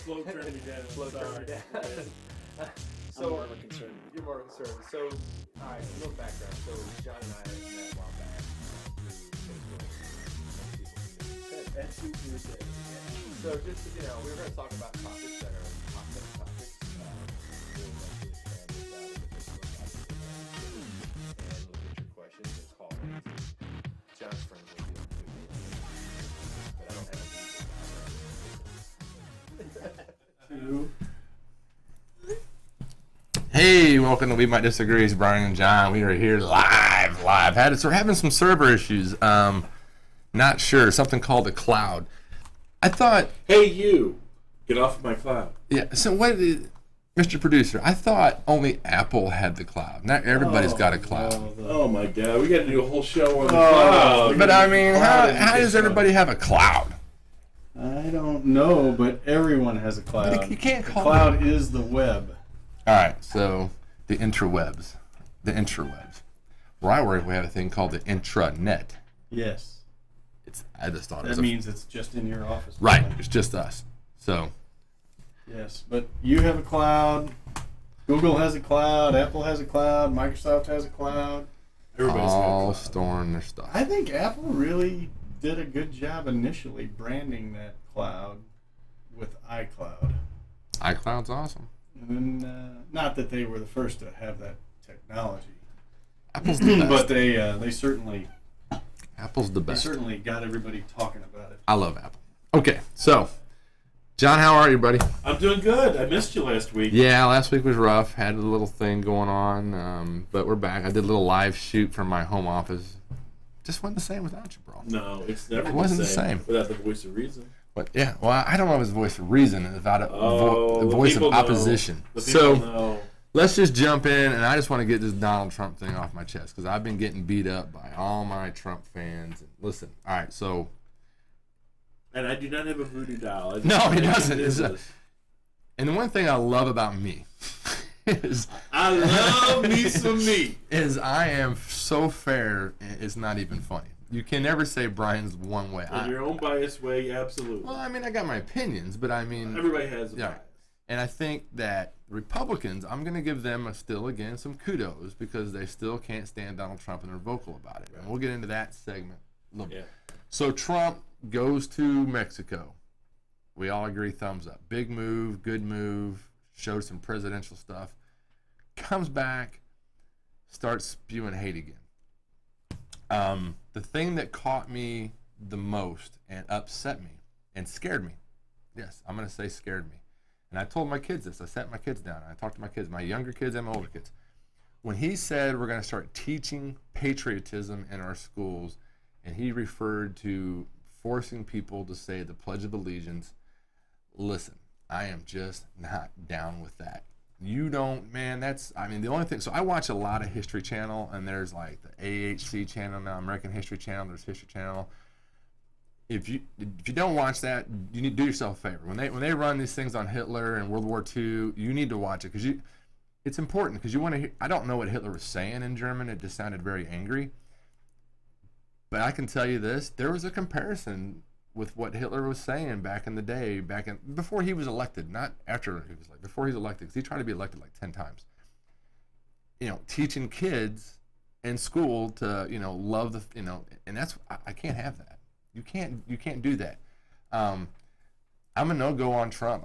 slow turn me down. Slow turn me down. I'm more of a concern. You're more concerned. So, all right, a little background. So, John and I met a while back through Facebook. That's what you said. So, just, we were going to talk about topics that are hot button topics. We'll eventually expand this out into different topics and we'll get your questions and call in. John's friends will be able to do it. But I don't have Two. Hey, welcome to We Might Disagree. It's Brian and John. We are here live. We're having some server issues. Not sure. Something called the cloud. I thought. Hey, you! Get off of my cloud. Yeah. So what, Mr. Producer? I thought only Apple had the cloud. Not everybody's got a cloud. Oh my God, we got to do a whole show on the cloud. But I mean, how does everybody have a cloud? I don't know, but everyone has a cloud. You can't call the cloud is the web. All right, so the intrawebs. Where I work, we have a thing called the intranet. Yes. I just thought That means it's just in your office. Right, it's just us. So. Yes, but you have a cloud. Google has a cloud. Apple has a cloud. Microsoft has a cloud. Everybody's got a all cloud. storing their stuff. I think Apple really did a good job initially branding that cloud with iCloud. iCloud's awesome. And not that they were the first to have that technology, Apple's the best. but they certainly Apple's the best. got everybody talking about it. I love Apple. Okay, so John, how are you, buddy? I'm doing good. I missed you last week. Yeah, last week was rough. Had a little thing going on, but we're back. I did a little live shoot from my home office. Just wasn't the same without you, bro. No, it's never It wasn't the same. without the voice of reason. But yeah, well, I don't know if it's voice of reason, without the The voice of people know. opposition. The people So know. let's just jump in, and I just want to get this Donald Trump thing off my chest because I've been getting beat up by all my Trump fans. And listen, all right, so. And I do not have a voodoo doll. No, he doesn't. And the one thing I love about me is I love me some meat. is I am so fair, it's not even funny. You can never say Brian's one way. In your own biased way, absolutely. Well, I mean, I got my opinions, but I mean, Everybody has a yeah. bias. And I think that Republicans, I'm going to give them again some kudos because they still can't stand Donald Trump and they're vocal about it. And we'll get into that segment a little bit. So Trump goes to Mexico. We all agree, thumbs up. Big move, good move, showed some presidential stuff. Comes back, starts spewing hate again. The thing that caught me the most and upset me and scared me, yes, I'm going to say scared me. And I told my kids this. I sat my kids down and I talked to my kids, my younger kids and my older kids. When he said we're going to start teaching patriotism in our schools, and he referred to forcing people to say the Pledge of Allegiance, listen, I am just not down with that. You don't, man, the only thing, so I watch a lot of History Channel, and there's like the AHC channel now, American History Channel, there's History Channel. If you don't watch that, you need to do yourself a favor. When they run these things on Hitler and World War II, you need to watch it because it's important because you want to hear. I don't know what Hitler was saying in German. It just sounded very angry. But I can tell you this: there was a comparison with what Hitler was saying back in the day, before he was elected, not after he was before he was elected, because he tried to be elected like 10 times. Teaching kids in school to love and that's I can't have that. You can't do that. I'm a no-go on Trump.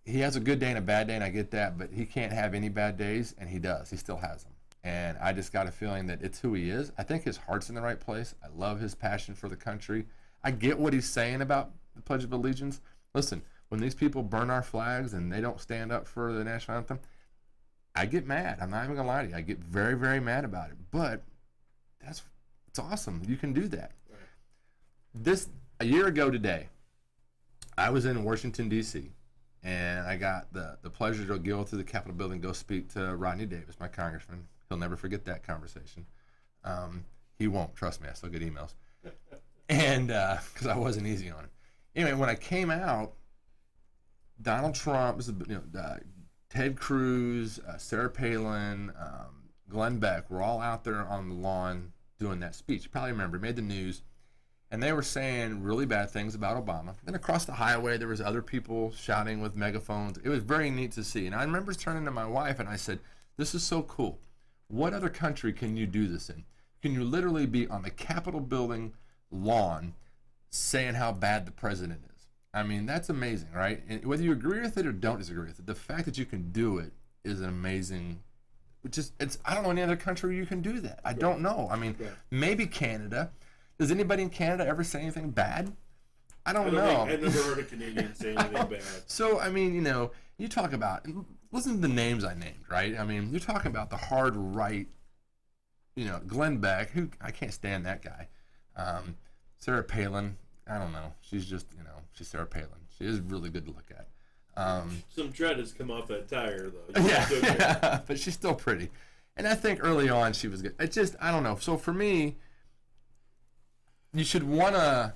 He has a good day and a bad day, and I get that, but he can't have any bad days, and he does. He still has them. And I just got a feeling that it's who he is. I think his heart's in the right place. I love his passion for the country. I get what he's saying about the Pledge of Allegiance. Listen, when these people burn our flags and they don't stand up for the national anthem, I get mad. I'm not even going to lie to you. I get very, very mad about it. But it's awesome. You can do that. A year ago today, I was in Washington, D.C., and I got the pleasure to go through the Capitol building, go speak to Rodney Davis, my congressman. He'll never forget that conversation. He won't, trust me. I still get emails. And because I wasn't easy on him. Anyway, when I came out, Donald Trump, Ted Cruz, Sarah Palin, Glenn Beck were all out there on the lawn doing that speech. You probably remember, it made the news. and they were saying really bad things about Obama. Then across the highway, there was other people shouting with megaphones. It was very neat to see. And I remember turning to my wife and I said, this is so cool. What other country can you do this in? Can you literally be on the Capitol building lawn saying how bad the president is? I mean, that's amazing, right? And whether you agree with it or don't disagree with it, the fact that you can do it is an amazing. I don't know any other country where you can do that. I don't know. I mean, maybe Canada. Does anybody in Canada ever say anything bad? I don't know. I've never heard a Canadian say anything bad. So, I mean, you talk about, listen to the names I named, right? I mean, you're talking about the hard right, Glenn Beck, who, I can't stand that guy. Sarah Palin, I don't know. She's just, she's Sarah Palin. She is really good to look at. Some tread has come off that tire, though. Yeah, but she's still pretty. And I think early on she was good. It's just, I don't know. So for me, you should want to.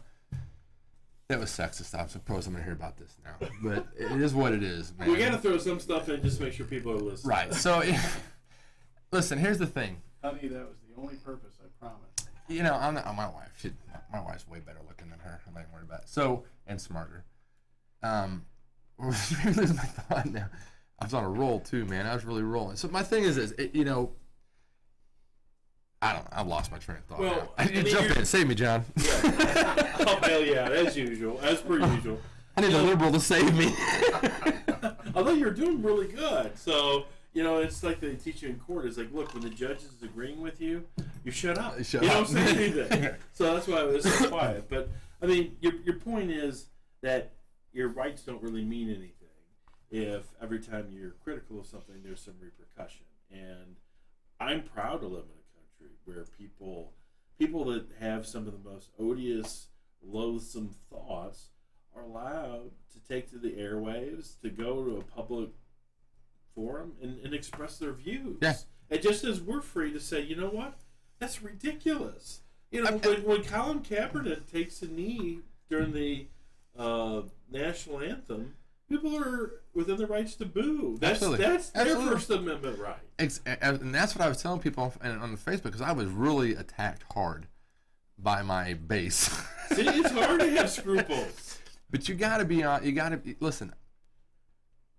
That was sexist. I'm supposed I'm going to hear about this now. But it is what it is, man. We got to throw some stuff in just to make sure people are listening. Right. So, listen, here's the thing. Honey, that was the only purpose, I promise. I'm not, my wife. My wife's way better looking than her. I'm not even worried about it. So, and smarter. Losing my thought now. I was on a roll, too, man. I was really rolling. So, my thing is I don't know. I've lost my train of thought. Well, you jump in. Save me, John. Yeah. I'll bail you out, as usual. As per usual. I need a liberal to save me. Although you're doing really good. So, it's like they teach you in court. It's like, look, when the judge is agreeing with you, you shut up. You don't say anything. So that's why I was so quiet. But, I mean, your point is that your rights don't really mean anything if every time you're critical of something, there's some repercussion. And I'm proud to live in a country where people that have some of the most odious, loathsome thoughts are allowed to take to the airwaves, to go to a public forum and express their views. Yeah. And just as we're free to say, you know what, that's ridiculous. When Colin Kaepernick takes a knee during the national anthem, people are within their rights to boo. That's their First Amendment right. And that's what I was telling people on Facebook, because I was really attacked hard by my base. See, it's hard to have scruples. But you gotta listen.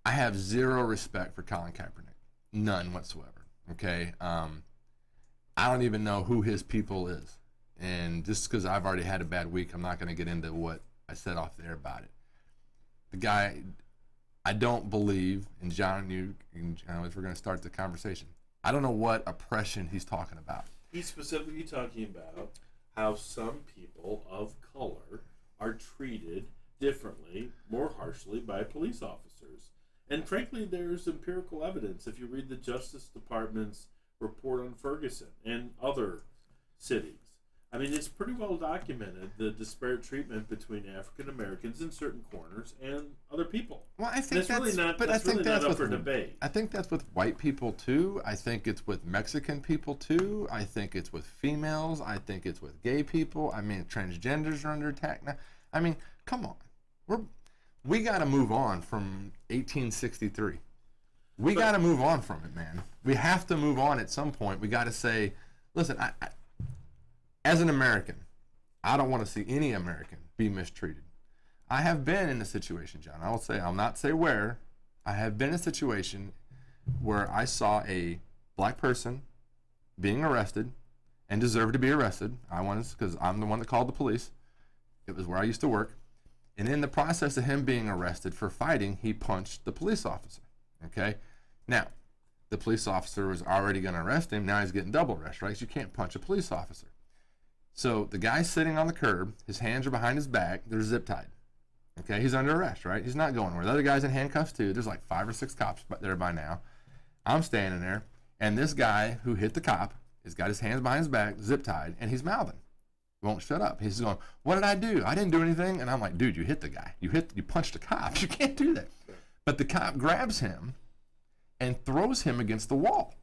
I have zero respect for Colin Kaepernick, none whatsoever. Okay, I don't even know who his people is, and just because I've already had a bad week, I'm not going to get into what I said off there about it. The guy, I don't believe, and John, if we're going to start the conversation, I don't know what oppression he's talking about. He's specifically talking about how some people of color are treated differently, more harshly by police officers. And frankly, there's empirical evidence. If you read the Justice Department's report on Ferguson and other cities, I mean, it's pretty well documented, the disparate treatment between African Americans in certain corners and other people. Well, I think that's really not up for debate. I think that's with white people too. I think it's with Mexican people too. I think it's with females. I think it's with gay people. I mean, transgenders are under attack now. I mean, come on. We got to move on from 1863. We got to move on from it, man. We have to move on at some point. We got to say, listen, I as an American, I don't want to see any American be mistreated. I have been in a situation, John. I'll not say where. I have been in a situation where I saw a black person being arrested and deserved to be arrested. Because I'm the one that called the police. It was where I used to work. And in the process of him being arrested for fighting, he punched the police officer. Okay? Now, the police officer was already going to arrest him. Now he's getting double arrest, right? So you can't punch a police officer. So the guy's sitting on the curb. His hands are behind his back. They're zip tied. Okay? He's under arrest, right? He's not going anywhere. The other guy's in handcuffs too. There's like 5 or 6 cops there by now. I'm standing there, and this guy who hit the cop has got his hands behind his back, zip tied, and he's mouthing. Won't shut up. He's going, "What did I do? I didn't do anything." And I'm like, "Dude, you hit the guy. You punched a cop. You can't do that." But the cop grabs him and throws him against the wall.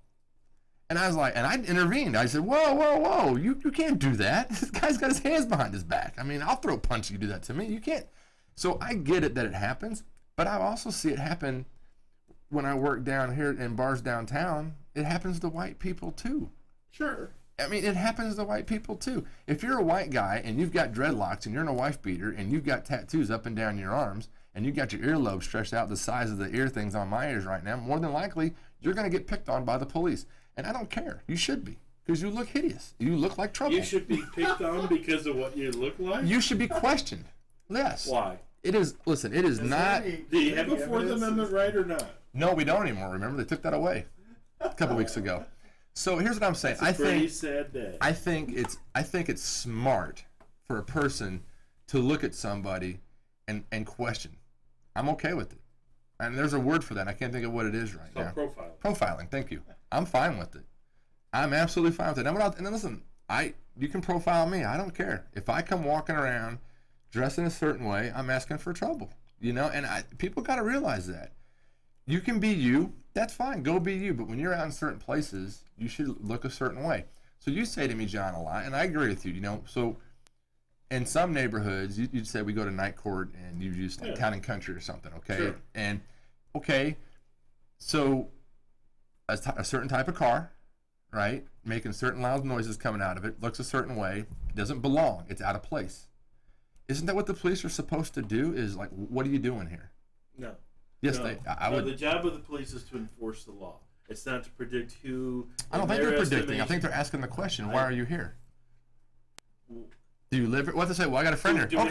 And I was like, and I intervened. I said, "Whoa, whoa, whoa! You can't do that. This guy's got his hands behind his back. I mean, I'll throw a punch. You do that to me. You can't." So I get it that it happens, but I also see it happen when I work down here in bars downtown. It happens to white people too. Sure. I mean, it happens to white people too. If you're a white guy and you've got dreadlocks and you're in a wife beater and you've got tattoos up and down your arms and you got your earlobes stretched out the size of the ear things on my ears right now, more than likely you're going to get picked on by the police. And I don't care. You should be, because you look hideous. You look like trouble. You should be picked on because of what you look like? You should be questioned. Yes. Why? It is, listen, it is not. Do you have a Fourth Amendment right or not? No, we don't anymore. Remember, they took that away a couple weeks ago. So here's what I'm saying. It's a pretty sad day. I think it's smart for a person to look at somebody and question. I'm okay with it. And there's a word for that. I can't think of what it is right now. Profiling. Profiling. Thank you. I'm fine with it. I'm absolutely fine with it. And then listen, you can profile me. I don't care. If I come walking around dressed in a certain way, I'm asking for trouble. And people got to realize that. You can be you. That's fine. Go be you. But when you're out in certain places, you should look a certain way. So you say to me, John, a lot, and I agree with you. So in some neighborhoods, you'd say we go to night court and you use like Town and Country or something, okay? Sure. And so a certain type of car, right, making certain loud noises coming out of it, looks a certain way, doesn't belong. It's out of place. Isn't that what the police are supposed to do? Is like, what are you doing here? No. Yes, no. I would. The job of the police is to enforce the law. It's not to predict who. I don't think they're predicting. I think they're asking the question, why are you here? Do you live here? What to say? Well, I got a friend here. Do we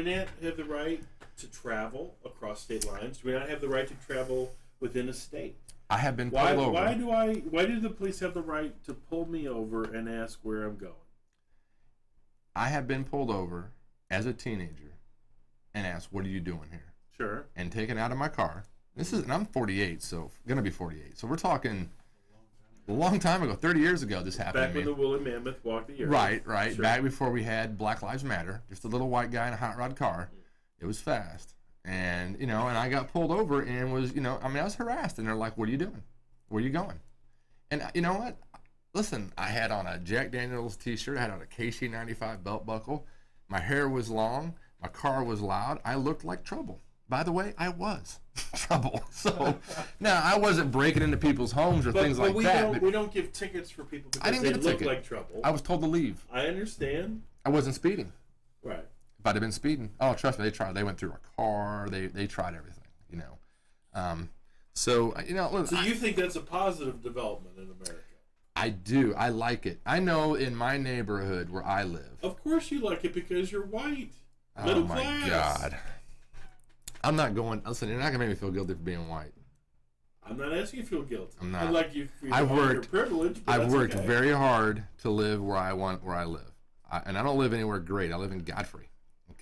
not have the right to travel across state lines? Do we not have the right to travel within a state? I have been pulled over. Why do the police have the right to pull me over and ask where I'm going? I have been pulled over as a teenager and asked, what are you doing here? Sure. And taken out of my car. And I'm 48, so gonna be 48. So we're talking a long time ago, 30 years ago. This happened. Back when the woolly mammoth walked the earth. Right. Sure. Back before we had Black Lives Matter. Just a little white guy in a hot rod car. It was fast, and and I got pulled over and was, I was harassed, and they're like, "What are you doing? Where are you going?" And you know what? Listen, I had on a Jack Daniels T-shirt. I had on a KC95 belt buckle. My hair was long. My car was loud. I looked like trouble. By the way, I was trouble. So now I wasn't breaking into people's homes or things like that. But we don't give tickets for people because I didn't they get a look ticket. like trouble. I was told to leave. I understand. I wasn't speeding. Right. If I'd have been speeding, oh, trust me, they tried. They went through a car. They tried everything. So you think that's a positive development in America? I do. I like it. I know in my neighborhood where I live. Of course you like it because you're white. Oh Middle my class. God. I'm not going. Listen, you're not gonna make me feel guilty for being white. I'm not asking you to feel guilty. I'm not. I'd like you to feel I've worked. your privilege. But I've that's worked okay. very hard to live where I live, and I don't live anywhere great. I live in Godfrey.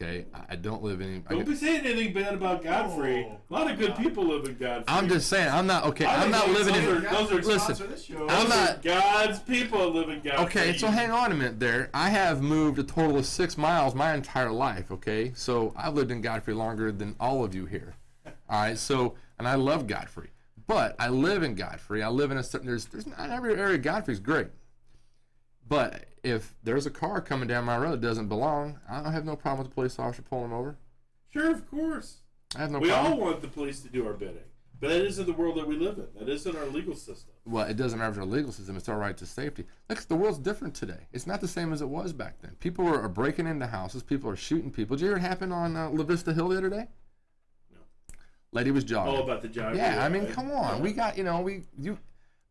Okay, I don't live in. Don't be saying anything bad about Godfrey. A lot of good people live in Godfrey. I'm just saying. I'm not okay. I'm not living in. Listen, I'm not. God's people live in Godfrey. Okay, so hang on a minute there. I have moved a total of 6 miles my entire life. Okay, so I've lived in Godfrey longer than all of you here. All right, so and I love Godfrey, but I live in Godfrey. I live in a certain. There's not every area of Godfrey's great, but if there's a car coming down my road that doesn't belong, I don't have no problem with the police officer pulling them over. Sure, of course. I have no we problem. all want the police to do our bidding, but that isn't the world that we live in. That isn't our legal system. Well, it doesn't matter if our legal system. It's our right to safety. Look, the world's different today. It's not the same as it was back then. People are breaking into houses. People are shooting people. Did you hear it happen on La Vista Hill the other day? No. Lady was jogging. Oh, about the jogging. Yeah, I mean, come on. We got,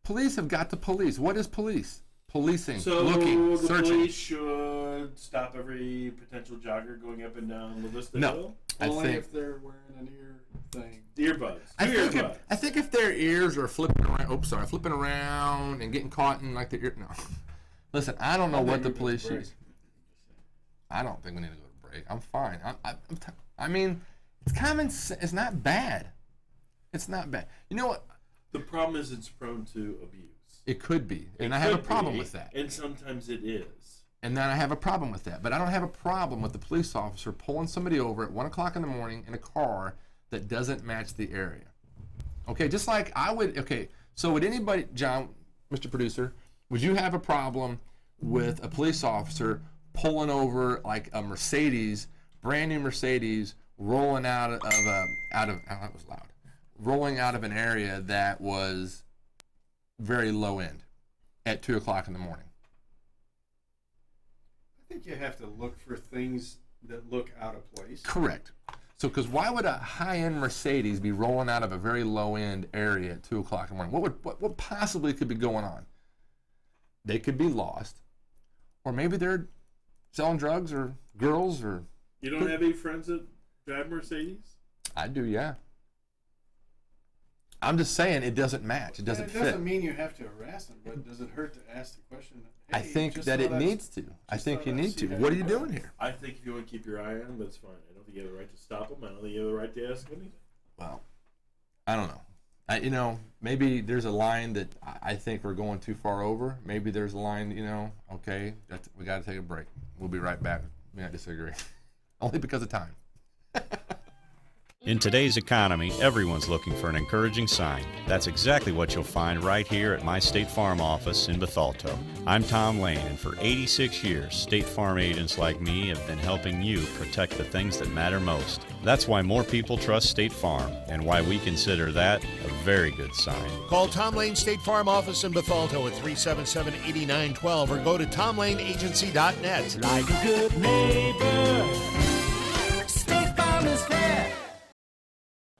police have got to police. What is police? Policing, so looking, the searching. police should stop every potential jogger going up and down La Vista Hill? Only if they're wearing an ear thing. Earbuds. I think if their ears are flipping around and getting caught in like the ear. No. Listen, I don't know what the police use. I don't think we need to go to break. I'm fine. I mean, it's common sense. It's not bad. It's not bad. You know what? The problem is it's prone to abuse. It could be, and I have a problem with that. And sometimes it is. And then I have a problem with that. But I don't have a problem with the police officer pulling somebody over at 1 o'clock in the morning in a car that doesn't match the area. Okay, just like I would, okay, so would anybody, John, Mr. Producer, would you have a problem with a police officer pulling over like a Mercedes, brand new Mercedes, rolling out of that was loud, rolling out of an area that was very low end at 2 o'clock in the morning? think you have to look for things that look out of place. Correct. So, because why would a high-end Mercedes be rolling out of a very low-end area at 2 o'clock in the morning? What possibly could be going on? They could be lost, or maybe they're selling drugs or girls or. You don't have any friends that drive Mercedes? I do, yeah. I'm just saying it doesn't match. It doesn't fit. It doesn't mean you have to harass them, but does it hurt to ask the question? Hey, I think that it needs to. I think you need to. What are you doing here? I think if you want to keep your eye on them, that's fine. I don't think you have the right to stop them. I don't think you have the right to ask anything. Well, I don't know. Maybe there's a line that I think we're going too far over. Maybe there's a line, okay, we got to take a break. We'll be right back. We might disagree. Only because of time. In today's economy, everyone's looking for an encouraging sign. That's exactly what you'll find right here at my State Farm office in Bethalto. I'm Tom Lane, and for 86 years, State Farm agents like me have been helping you protect the things that matter most. That's why more people trust State Farm, and why we consider that a very good sign. Call Tom Lane State Farm office in Bethalto at 377-8912 or go to tomlaneagency.net. Like a good neighbor, State Farm is fair.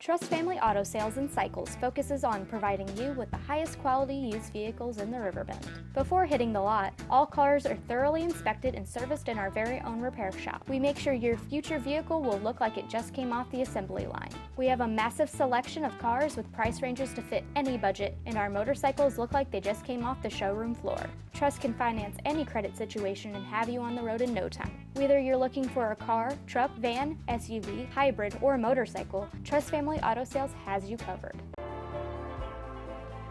Trust Family Auto Sales and Cycles focuses on providing you with the highest quality used vehicles in the Riverbend. Before hitting the lot, all cars are thoroughly inspected and serviced in our very own repair shop. We make sure your future vehicle will look like it just came off the assembly line. We have a massive selection of cars with price ranges to fit any budget, and our motorcycles look like they just came off the showroom floor. Trust can finance any credit situation and have you on the road in no time. Whether you're looking for a car, truck, van, SUV, hybrid, or motorcycle, Trust Family Auto Sales has you covered.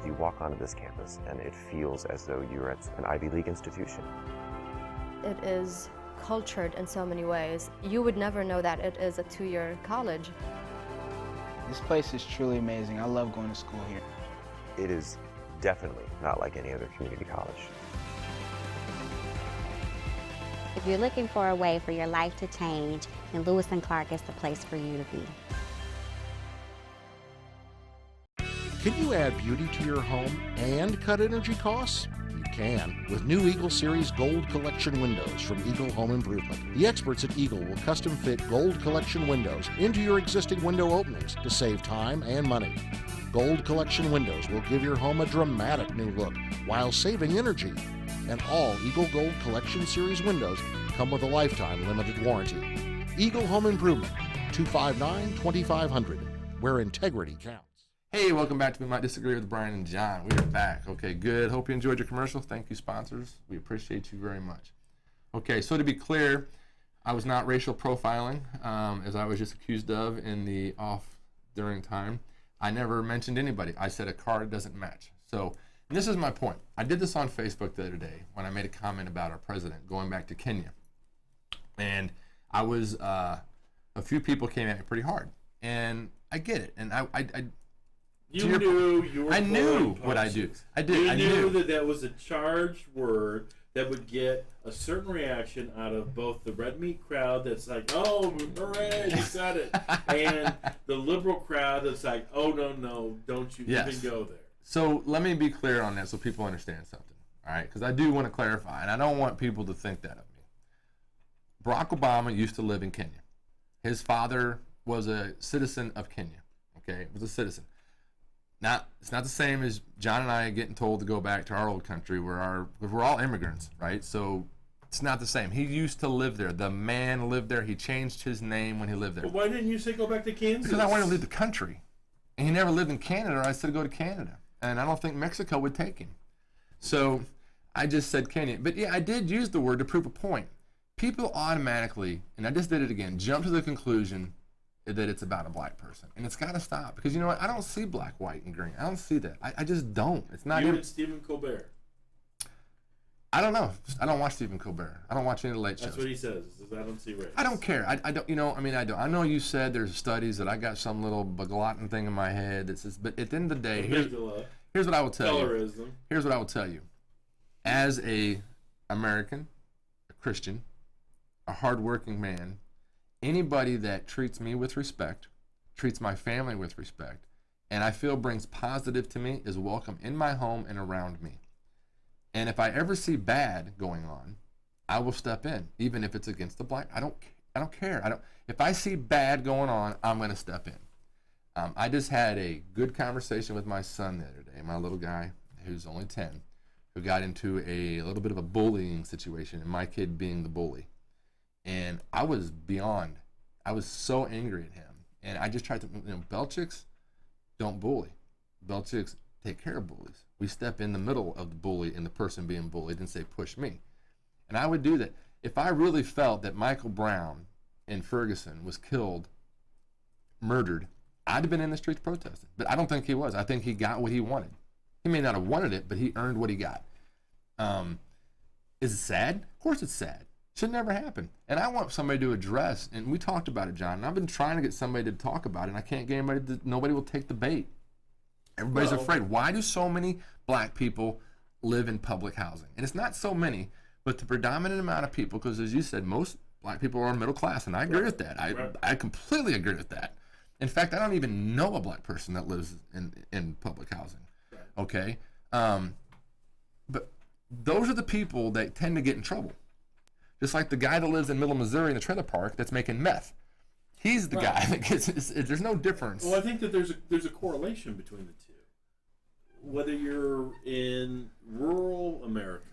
You walk onto this campus and it feels as though you're at an Ivy League institution. It is cultured in so many ways. You would never know that it is a 2-year college. This place is truly amazing. I love going to school here. It is definitely not like any other community college. If you're looking for a way for your life to change, then Lewis and Clark is the place for you to be. Can you add beauty to your home and cut energy costs? You can with new Eagle Series Gold Collection windows from Eagle Home Improvement. The experts at Eagle will custom fit Gold Collection windows into your existing window openings to save time and money. Gold Collection windows will give your home a dramatic new look while saving energy. And all Eagle Gold Collection Series windows come with a lifetime limited warranty. Eagle Home Improvement, 259-2500, where integrity counts. Hey, welcome back to We Might Disagree with Brian and John. We are back. Okay, good. Hope you enjoyed your commercial. Thank you, sponsors. We appreciate you very much. Okay, so to be clear, I was not racial profiling, as I was just accused of in the during time. I never mentioned anybody. I said a card doesn't match. So, and this is my point. I did this on Facebook the other day when I made a comment about our president going back to Kenya. And I was, a few people came at me pretty hard. And I get it. And You knew what I do. I did. You I knew knew that was a charged word that would get a certain reaction out of both the red meat crowd that's like, oh, hooray, you said it, and the liberal crowd that's like, oh, no, don't you even go there. So let me be clear on that so people understand something, all right? Because I do want to clarify, and I don't want people to think that of me. Barack Obama used to live in Kenya. His father was a citizen of Kenya, okay? Was a citizen. Now, it's not the same as John and I getting told to go back to our old country where we're all immigrants, right? So it's not the same. He used to live there. The man lived there. He changed his name when he lived there. But why didn't you say go back to Kansas? Because I wanted to leave the country. And he never lived in Canada. I said go to Canada. And I don't think Mexico would take him. So I just said Kenya. But yeah, I did use the word to prove a point. People automatically, and I just did it again, jump to the conclusion that it's about a black person. And it's got to stop. Because you know what? I don't see black, white, and green. I don't see that. I just don't. It's not You even... and Stephen Colbert. I don't know. I don't watch Stephen Colbert. I don't watch any of the late shows. That's what he says. He says, I don't see race. I don't care. I don't, I don't. I know you said there's studies that I got some little glutton thing in my head that saars, but at the end of the day, here's what I will tell you. Here's what I will tell you. As a American, a Christian, a hardworking man, anybody that treats me with respect, treats my family with respect, and I feel brings positive to me is welcome in my home and around me. And if I ever see bad going on, I will step in, even if it's against the black. I don't care. If I see bad going on, I'm going to step in. I just had a good conversation with my son the other day, my little guy who's only 10, who got into a little bit of a bullying situation, and my kid being the bully. And I was so angry at him. And I just tried to, Belchiks don't bully. Belchiks take care of bullies. We step in the middle of the bully and the person being bullied and say, push me. And I would do that. If I really felt that Michael Brown in Ferguson was killed, murdered, I'd have been in the streets protesting. But I don't think he was. I think he got what he wanted. He may not have wanted it, but he earned what he got. Is it sad? Of course it's sad. Should never happen. And I want somebody to address, and we talked about it, John, and I've been trying to get somebody to talk about it, and I can't get anybody nobody will take the bait. Everybody's afraid. Why do so many black people live in public housing? And it's not so many, but the predominant amount of people, because as you said, most black people are middle class, and I agree with that. I completely agree with that. In fact, I don't even know a black person that lives in public housing. Okay? But those are the people that tend to get in trouble. Just like the guy that lives in Middle Missouri in the trailer park that's making meth. He's the guy that gets. There's no difference. Well, I think that there's a correlation between the two. Whether you're in rural America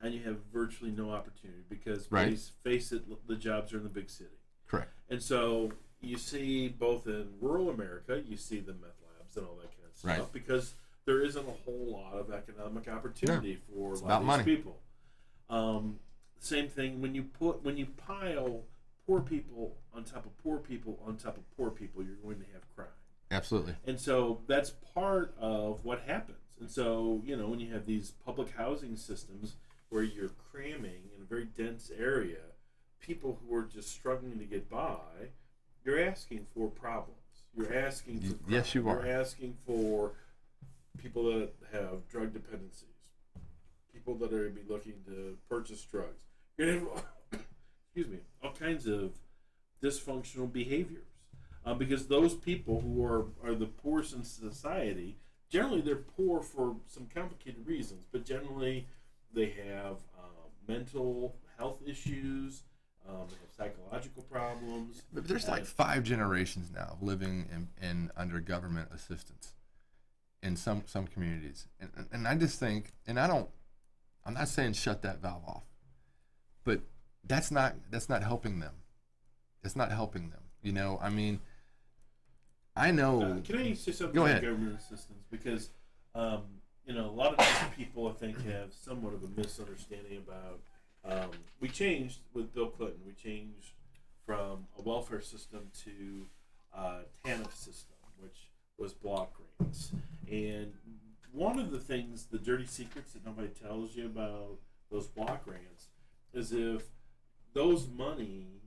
and you have virtually no opportunity because, face it, the jobs are in the big city. Correct. And so you see both in rural America, you see the meth labs and all that kind of stuff because there isn't a whole lot of economic opportunity for a lot of these people. Same thing when you pile poor people on top of poor people on top of poor people, you're going to have crime. Absolutely. And so that's part of what happens. And so, when you have these public housing systems where you're cramming in a very dense area, people who are just struggling to get by, you're asking for problems. You're asking for crime. Yes, you are. You're asking for people that have drug dependencies, people that are going to be looking to purchase drugs. You're going to have, all kinds of dysfunctional behaviors. Because those people who are the poorest in society, generally they're poor for some complicated reasons, but generally they have mental health issues, they have psychological problems. But there's like 5 generations now living in under government assistance in some communities, and I just think, and I'm not saying shut that valve off, but that's not helping them. It's not helping them. I know. Can I say something Go about ahead. government assistance? Because, a lot of times people, I think, have somewhat of a misunderstanding about. We changed with Bill Clinton. We changed from a welfare system to a TANF system, which was block grants. And one of the things, the dirty secrets that nobody tells you about those block grants, is if those monies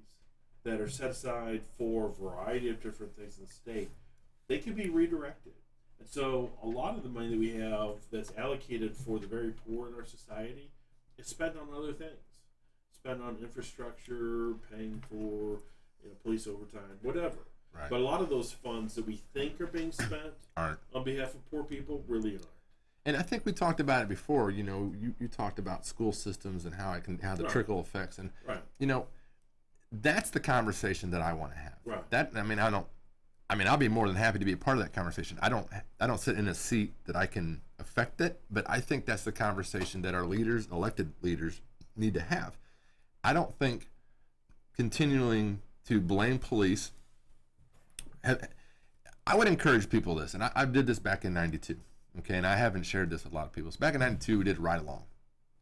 that are set aside for a variety of different things in the state, they can be redirected. And so a lot of the money that we have that's allocated for the very poor in our society is spent on other things. Spent on infrastructure, paying for police overtime, whatever. Right. But a lot of those funds that we think are being spent aren't on behalf of poor people really aren't. And I think we talked about it before. You talked about school systems and how the trickle effects, and that's the conversation that I want to have. Right. I'll be more than happy to be a part of that conversation. I don't sit in a seat that I can affect it, but I think that's the conversation that our leaders, elected leaders, need to have. I don't think continuing to blame police. I would encourage people this, and I did this back in '92. Okay, and I haven't shared this with a lot of people. So back in '92, we did a ride-along.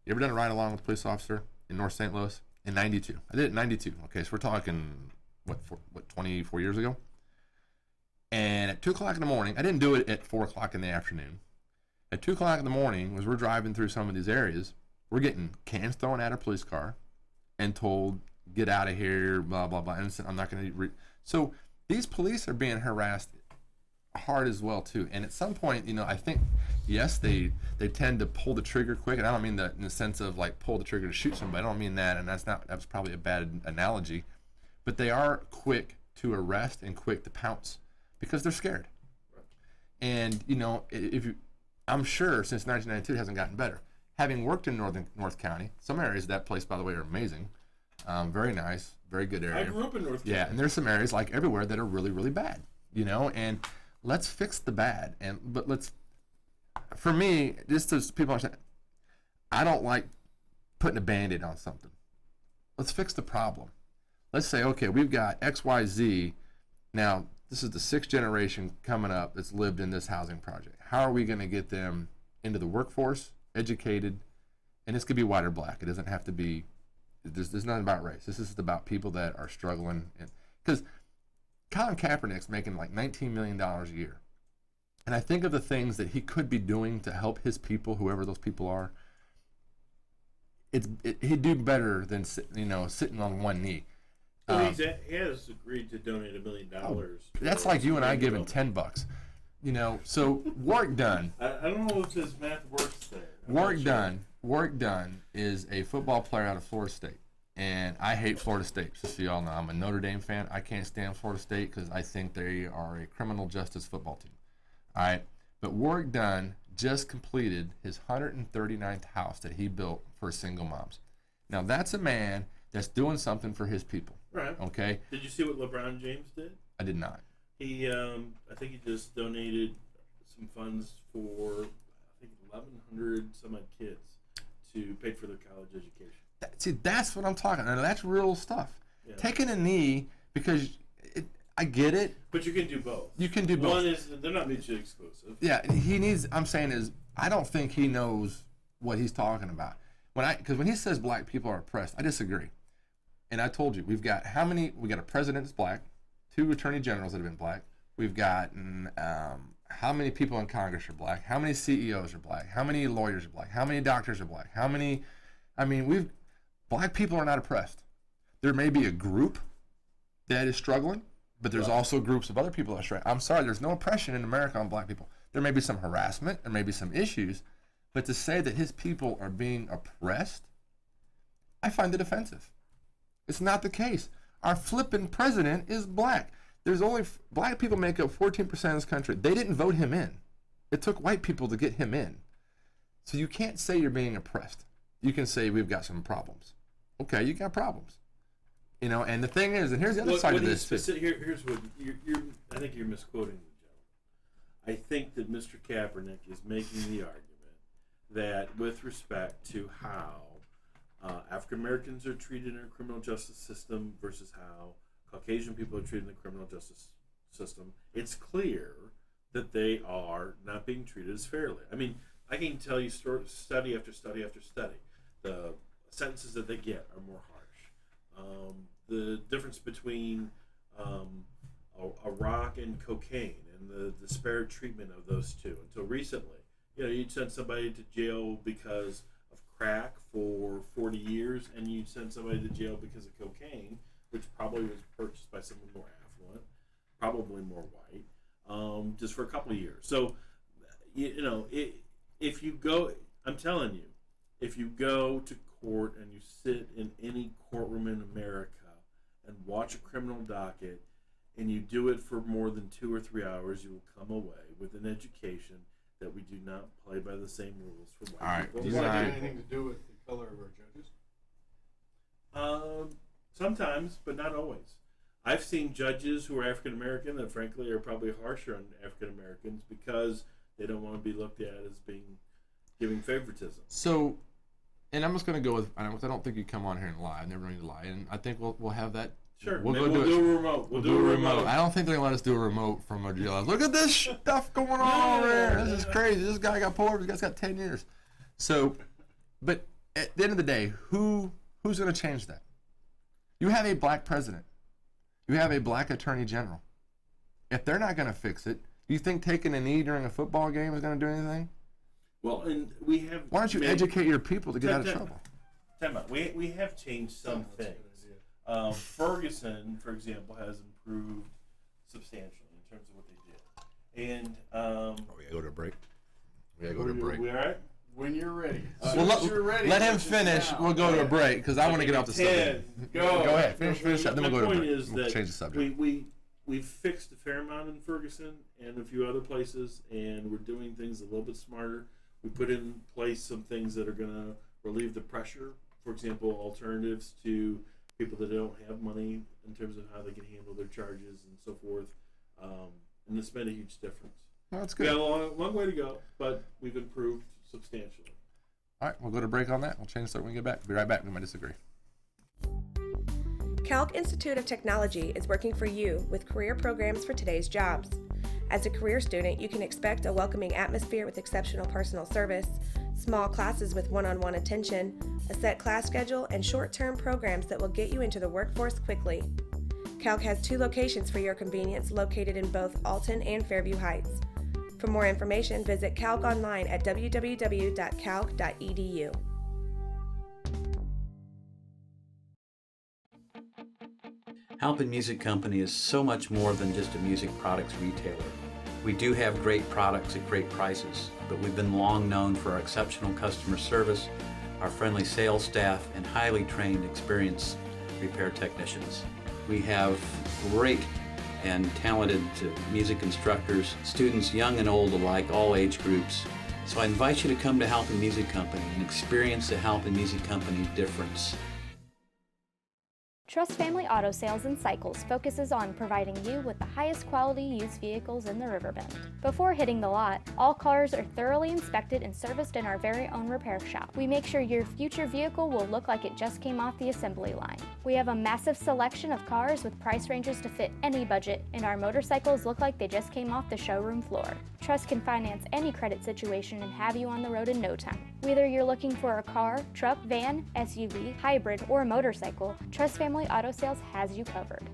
You ever done a ride-along with a police officer in North St. Louis? In '92. I did it in '92. Okay, so we're talking, 24 years ago? And at 2 o'clock in the morning, I didn't do it at 4 o'clock in the afternoon. At 2 o'clock in the morning, as we're driving through some of these areas, we're getting cans thrown at our police car and told, get out of here, blah, blah, blah. And I'm not going to So these police are being harassed hard as well too, and at some point, I think, yes, they tend to pull the trigger quick, and I don't mean that in the sense of like pull the trigger to shoot somebody. I don't mean that, and that's probably a bad analogy, but they are quick to arrest and quick to pounce because they're scared. And I'm sure since 1992 it hasn't gotten better. having worked in North County, some areas of that place, by the way, are amazing. Very nice, very good area. I grew up in North County. Yeah, and there's some areas like everywhere that are really, really bad, you know, and let's fix the bad. But for me, just as people understand, I don't like putting a Band-Aid on something. Let's fix the problem. Let's say, okay, we've got XYZ. Now, this is the 6th generation coming up that's lived in this housing project. How are we going to get them into the workforce, educated, and this could be white or black. It doesn't have to be, there's nothing about race. This is about people that are struggling. Because Colin Kaepernick's making like $19 million a year. And I think of the things that he could be doing to help his people, whoever those people are. He'd do better than sitting on one knee. Well, he has agreed to donate $1 million. That's like you and I giving $10. You know, so work done. I don't know if his math works there. Work done is a football player out of Florida State. And I hate Florida State, just so y'all know. I'm a Notre Dame fan. I can't stand Florida State because I think they are a criminal justice football team. All right? But Work Done just completed his 139th house that he built for single moms. Now, that's a man that's doing something for his people. Right. Okay? Did you see what LeBron James did? I did not. He, I think he just donated some funds for, I think, 1,100 some odd kids to pay for their college education. That's what I'm talking about. That's real stuff. Yeah. Taking a knee, because I get it. But you can do both. You can do both. One is, they're not mutually exclusive. Yeah, I'm saying is, I don't think he knows what he's talking about. Because when he says black people are oppressed, I disagree. And I told you, we got a president that's black, 2 attorney generals that have been black. We've got how many people in Congress are black? How many CEOs are black? How many lawyers are black? How many doctors are black? Black people are not oppressed. There may be a group that is struggling, but there's also groups of other people that are struggling. I'm sorry, there's no oppression in America on black people. There may be some harassment, there may be some issues, but to say that his people are being oppressed, I find it offensive. It's not the case. Our flipping president is black. There's only black people make up 14% of this country. They didn't vote him in. It took white people to get him in. So you can't say you're being oppressed. You can say we've got some problems. Okay, you got problems. You know, and the thing is, and here's the other side of this. Here's what I think you're misquoting the gentleman. I think that Mr. Kaepernick is making the argument that with respect to how African Americans are treated in our criminal justice system versus how Caucasian people are treated in the criminal justice system, it's clear that they are not being treated as fairly. I mean, I can tell you study after study after study. The sentences that they get are more harsh. The difference between a rock and cocaine and the disparate treatment of those two. Until recently, you'd send somebody to jail because of crack for 40 years, and you'd send somebody to jail because of cocaine, which probably was purchased by someone more affluent, probably more white, just for a couple of years. So, if you go, I'm telling you, if you go to court and you sit in any courtroom in America and watch a criminal docket and you do it for more than 2 or 3 hours, you will come away with an education that we do not play by the same rules for white people. Does that have anything to do with the color of our judges? Sometimes, but not always. I've seen judges who are African American that frankly are probably harsher on African Americans because they don't want to be looked at as giving favoritism. So, and I'm just going to go with, I don't think you come on here and lie. I never need to lie. And I think we'll have that. Sure. We'll do a remote. We'll do a remote. I don't think they're going to let us do a remote from a jail. Look at this stuff going on over there. This is crazy. This guy got pulled over. This guy's got 10 years. So, but at the end of the day, who's going to change that? You have a black president. You have a black attorney general. If they're not going to fix it, do you think taking a knee during a football game is going to do anything? Well, and we have. Why don't you educate your people to get out of trouble? Time out. We have changed some things. Ferguson, for example, has improved substantially in terms of what they did. And we gotta go to a break. We gotta go to a break. We all right? When you're ready. Let him finish. We'll go to a break because I want to get off the subject. Go ahead. Finish up. Then we'll go to a break. We'll change the subject. We've fixed a fair amount in Ferguson and a few other places, and we're doing things a little bit smarter. We put in place some things that are going to relieve the pressure. For example, alternatives to people that don't have money in terms of how they can handle their charges and so forth. And it's made a huge difference. Oh, that's good. We got a long way to go, but we've improved substantially. All right, we'll go to break on that. We'll change that when we get back. Be right back. We might disagree. Calc Institute of Technology is working for you with career programs for today's jobs. As a career student, you can expect a welcoming atmosphere with exceptional personal service, small classes with one-on-one attention, a set class schedule, and short-term programs that will get you into the workforce quickly. Calc has 2 locations for your convenience located in both Alton and Fairview Heights. For more information, visit Calc online at www.calc.edu. Halpin Music Company is so much more than just a music products retailer. We do have great products at great prices, but we've been long known for our exceptional customer service, our friendly sales staff, and highly trained, experienced repair technicians. We have great and talented music instructors, students young and old alike, all age groups. So I invite you to come to Halpin Music Company and experience the Halpin Music Company difference. Trust Family Auto Sales and Cycles focuses on providing you with the highest quality used vehicles in the Riverbend. Before hitting the lot, all cars are thoroughly inspected and serviced in our very own repair shop. We make sure your future vehicle will look like it just came off the assembly line. We have a massive selection of cars with price ranges to fit any budget, and our motorcycles look like they just came off the showroom floor. Trust can finance any credit situation and have you on the road in no time. Whether you're looking for a car, truck, van, SUV, hybrid, or motorcycle, Trust Family Auto Sales has you covered.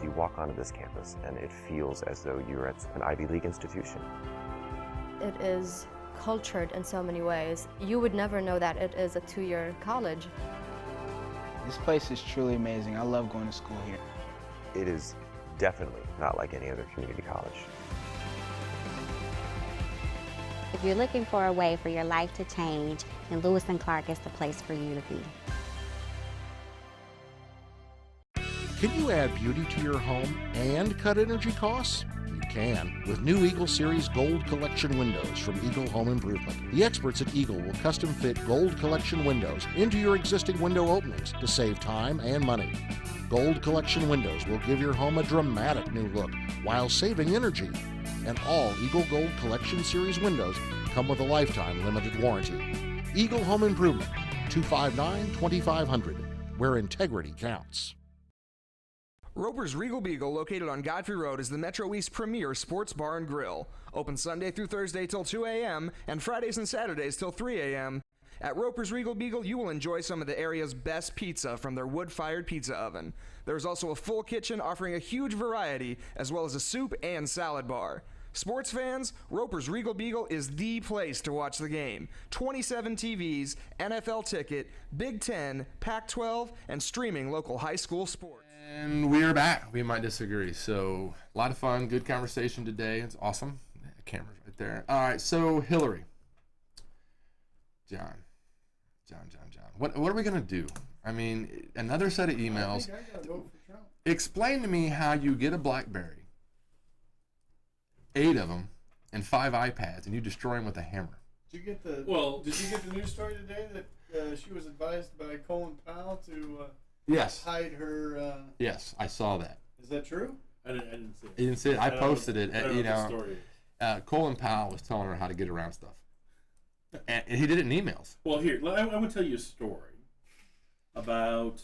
You walk onto this campus and it feels as though you're at an Ivy League institution. It is cultured in so many ways. You would never know that it is a 2-year college. This place is truly amazing. I love going to school here. It is definitely not like any other community college. If you're looking for a way for your life to change, then Lewis and Clark is the place for you to be. Can you add beauty to your home and cut energy costs? You can with new Eagle Series Gold Collection windows from Eagle Home Improvement. The experts at Eagle will custom fit Gold Collection windows into your existing window openings to save time and money. Gold Collection windows will give your home a dramatic new look while saving energy. And all Eagle Gold Collection Series windows come with a lifetime limited warranty. Eagle Home Improvement, 259-2500, where integrity counts. Roper's Regal Beagle, located on Godfrey Road, is the Metro East premier sports bar and grill. Open Sunday through Thursday till 2 a.m. and Fridays and Saturdays till 3 a.m. At Roper's Regal Beagle, you will enjoy some of the area's best pizza from their wood-fired pizza oven. There's also a full kitchen offering a huge variety, as well as a soup and salad bar. Sports fans, Roper's Regal Beagle is the place to watch the game. 27 TVs, NFL ticket, Big Ten, Pac-12, and streaming local high school sports. And we're back. We might disagree. So, a lot of fun, good conversation today. It's awesome. The camera's right there. All right, so Hillary. John. What are we going to do? I mean, another set of emails. I gotta vote for Trump. Explain to me how you get a BlackBerry, 8 of them, and 5 iPads, and you destroy them with a hammer. Did you get the news story today that she was advised by Colin Powell to Yes. hide her? Yes, I saw that. Is that true? I didn't see it. You didn't see it? I posted it. I don't know the story. Colin Powell was telling her how to get around stuff. And he did it in emails. Well, here, I'm going to tell you a story about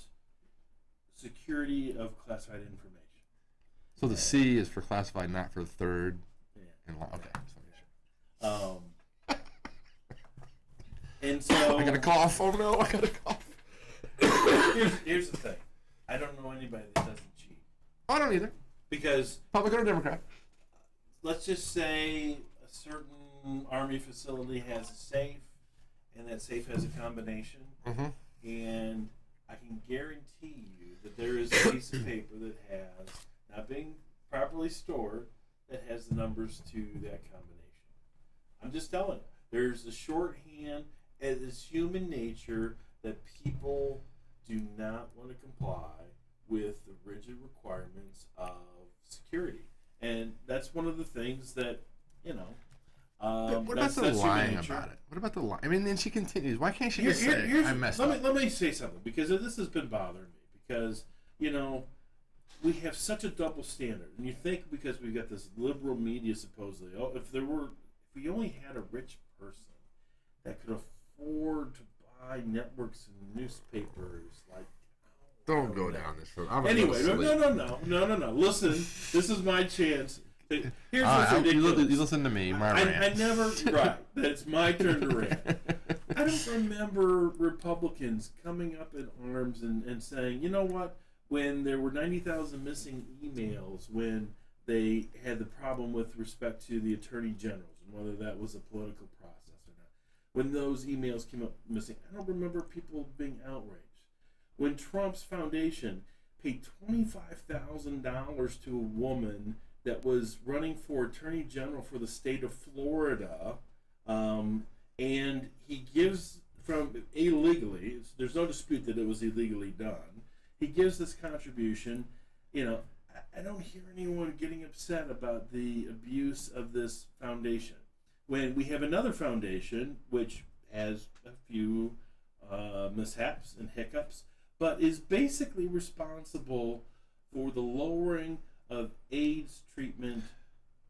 security of classified information. So the C is for classified, not for third. Yeah. Okay. And so I got a cough. Oh no, I got a cough. Here's the thing. I don't know anybody that doesn't cheat. I don't either. Because Republican or Democrat. Let's just say a certain Army facility has a safe, and that safe has a combination. Mm-hmm. And I can guarantee you that there is a piece of paper that has, not being properly stored, that has the numbers to that combination. I'm just telling you. There's a shorthand. It is human nature that people do not want to comply with the rigid requirements of security. And that's one of the things that, What about the lying about it? What about the lying? I mean, then she continues. Why can't she just say, I messed up? Let me say something, because this has been bothering me. Because, we have such a double standard. And you think because we've got this liberal media, supposedly, if we only had a rich person that could afford to buy networks and newspapers, like... Don't go down this road. Anyway, no. Listen, this is my chance. Here's what's ridiculous. You listen to me, my rant. I never, right, it's my turn to rant. I don't remember Republicans coming up in arms and saying, you know what, when there were 90,000 missing emails, when they had the problem with respect to the attorney generals and whether that was a political process or not, when those emails came up missing, I don't remember people being outraged. When Trump's foundation paid $25,000 to a woman that was running for attorney general for the state of Florida, and he gives from illegally, there's no dispute that it was illegally done, he gives this contribution. I don't hear anyone getting upset about the abuse of this foundation. When we have another foundation which has a few mishaps and hiccups, but is basically responsible for the lowering of AIDS treatment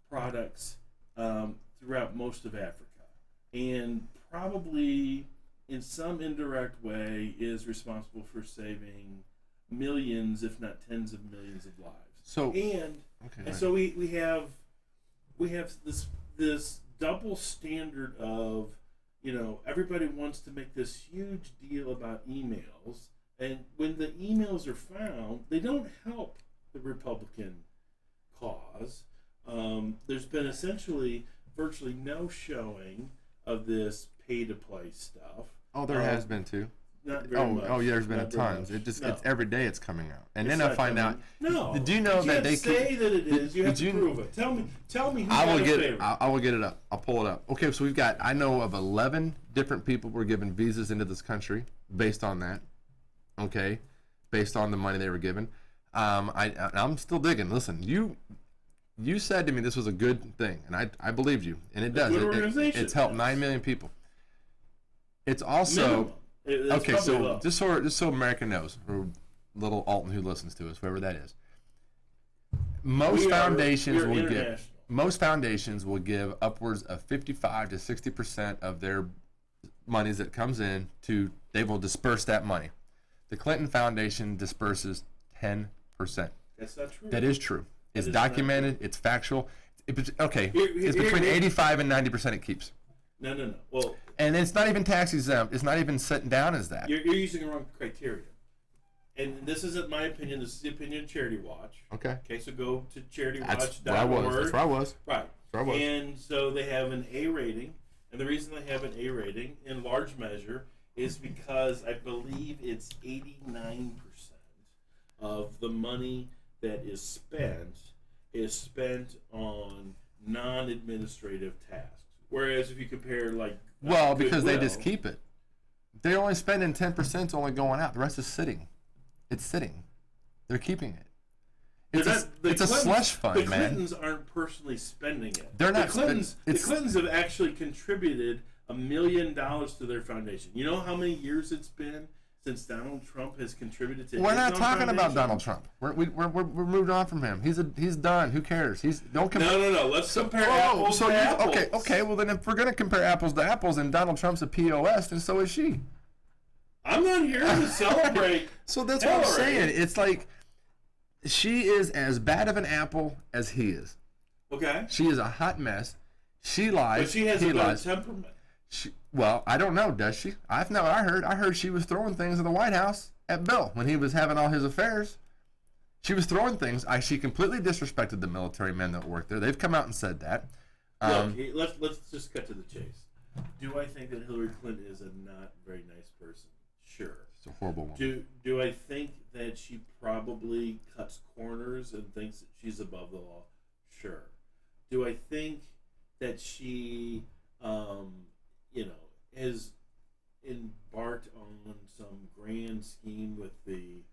products throughout most of Africa, and probably in some indirect way is responsible for saving millions, if not tens of millions of lives. So so we have this double standard of, everybody wants to make this huge deal about emails, and when the emails are found, they don't help the Republican cause. There's been essentially virtually no showing of this pay-to-play stuff. Oh, there has been too. Not very much. Oh, yeah, there's been tons. It's every day it's coming out, and then I find out. No. Do you know that they say that it is? You have to prove it. Tell me. Who's I will get it up. I'll pull it up. Okay, so we've got. I know of 11 different people were given visas into this country based on that. Okay, based on the money they were given. I'm still digging. Listen, you said to me this was a good thing, and I believed you, and it does. It's helped 9 million people. It's also okay. So just so America knows, or little Alton who listens to us, whoever that is. Most foundations will give upwards of 55 to 60% of their monies that comes in to. They will disperse that money. The Clinton Foundation disperses 10%. That's not true. That is true. It's documented. It's factual. It's between 85 and 90% it keeps. No. Well, and it's not even tax exempt. It's not even set down as that. You're using the wrong criteria. And this isn't my opinion. This is the opinion of Charity Watch. Okay. Okay, so go to CharityWatch.org. That's where I was. Right. And so they have an A rating. And the reason they have an A rating, in large measure, is because I believe it's 89% of the money that is spent on non-administrative tasks. Whereas if you compare, because they just keep it. They're only spending 10%. It's only going out. The rest is sitting. It's sitting. They're keeping it. It's a slush fund, man. The Clintons aren't personally spending it. They're not. The Clintons have actually contributed $1 million to their foundation. You know how many years it's been since Donald Trump has contributed to? We're not talking about Donald Trump. We're moved on from him. He's done. Who cares? No. Let's compare apples to apples. Okay. Well, then if we're going to compare apples to apples, and Donald Trump's a POS, then so is she. I'm not here to celebrate. So that's what I'm saying. It's like she is as bad of an apple as he is. Okay. She is a hot mess. She lies. But she has a bad temperament. I don't know. Does she? I heard she was throwing things in the White House at Bill when he was having all his affairs. She was throwing things. She completely disrespected the military men that work there. They've come out and said that. Let's just cut to the chase. Do I think that Hillary Clinton is a not very nice person? Sure. It's a horrible woman. Do I think that she probably cuts corners and thinks that she's above the law? Sure. Do I think that she, has embarked on some grand scheme with the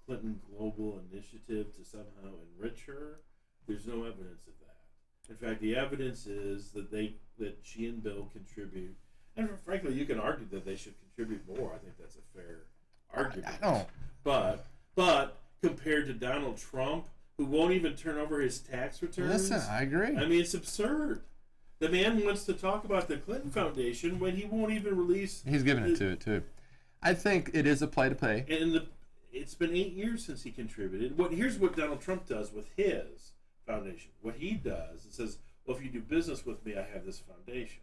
Clinton Global Initiative to somehow enrich her? There's no evidence of that. In fact, the evidence is that she and Bill contribute, and frankly, you can argue that they should contribute more. I think that's a fair argument. I don't. But compared to Donald Trump, who won't even turn over his tax returns. Listen, I agree. I mean, it's absurd. The man wants to talk about the Clinton Foundation when he won't even release. He's giving it to it too. I think it is a play to pay. And it's been 8 years since he contributed. Here's what Donald Trump does with his foundation. What he does is says, well, if you do business with me, I have this foundation.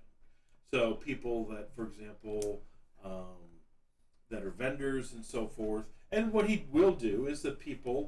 So people that, for example, that are vendors and so forth. And what he will do is that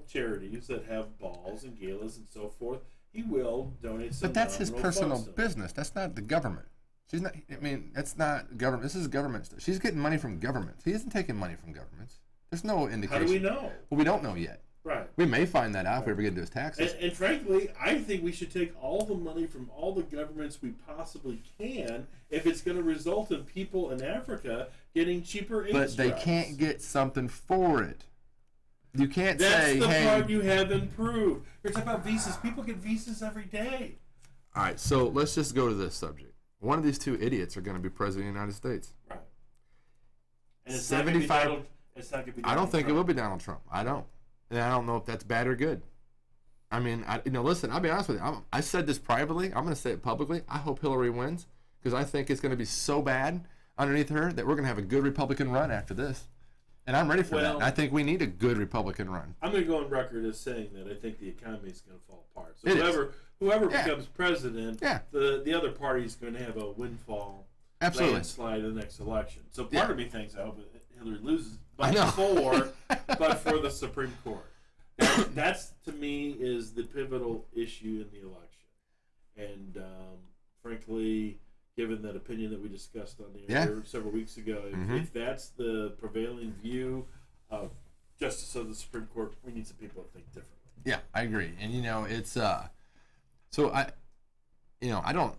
charities that have balls and galas and so forth, he will donate some. But that's his personal funds business. That's not the government. She's not. I mean, that's not government. This is government stuff. She's getting money from governments. He isn't taking money from governments. There's no indication. How do we know? Well, we don't know yet. Right. We may find that out if we ever get into his taxes. And frankly, I think we should take all the money from all the governments we possibly can if it's going to result in people in Africa getting cheaper AIDS But they drugs. can't get something for it. You can't That's say, the hey. part you have improved. You're talking about visas. People get visas every day. All right, so let's just go to this subject. One of these two idiots are going to be president of the United States. Right. And it's not going to be Donald. I don't think it will be Donald Trump. I don't. And I don't know if that's bad or good. I mean, listen, I'll be honest with you. I said this privately. I'm going to say it publicly. I hope Hillary wins because I think it's going to be so bad underneath her that we're going to have a good Republican run after this. And I'm ready for that. And I think we need a good Republican run. I'm going to go on record as saying that I think the economy is going to fall apart. So whoever becomes president, the other party is going to have a windfall landslide in the next election. So part of me thinks I hope Hillary loses, but for the Supreme Court. That's to me is the pivotal issue in the election. And frankly, given that opinion that we discussed on the air several weeks ago, if that's the prevailing view of justice of the Supreme Court, we need some people to think differently. Yeah, I agree. And it's so I don't,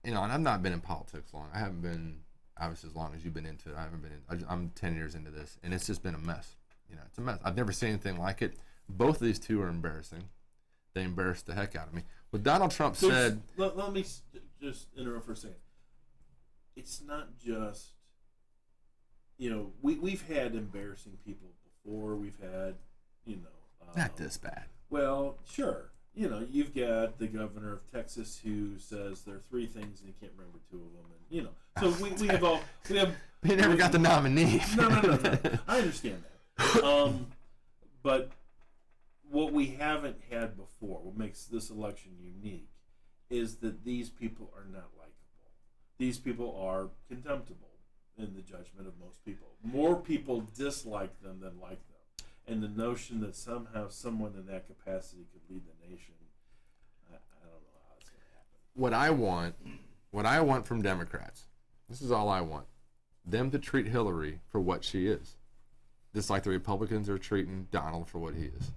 and I've not been in politics long. I haven't been obviously as long as you've been into it. I haven't been in. I'm 10 years into this, and it's just been a mess. It's a mess. I've never seen anything like it. Both of these two are embarrassing. They embarrassed the heck out of me. What Donald Trump said. Let me just interrupt for a second. It's not just, we've had embarrassing people before. We've had, not this bad. Well, sure. You've got the governor of Texas who says there are 3 things and he can't remember 2 of them, and so we have all He never got the nominee. No. I understand that. But what we haven't had before, what makes this election unique, is that these people are not likable. These people are contemptible in the judgment of most people. More people dislike them than like them. And the notion that somehow someone in that capacity could lead the nation, I don't know how it's going to happen. What I want from Democrats, this is all I want, them to treat Hillary for what she is. Just like the Republicans are treating Donald for what he is.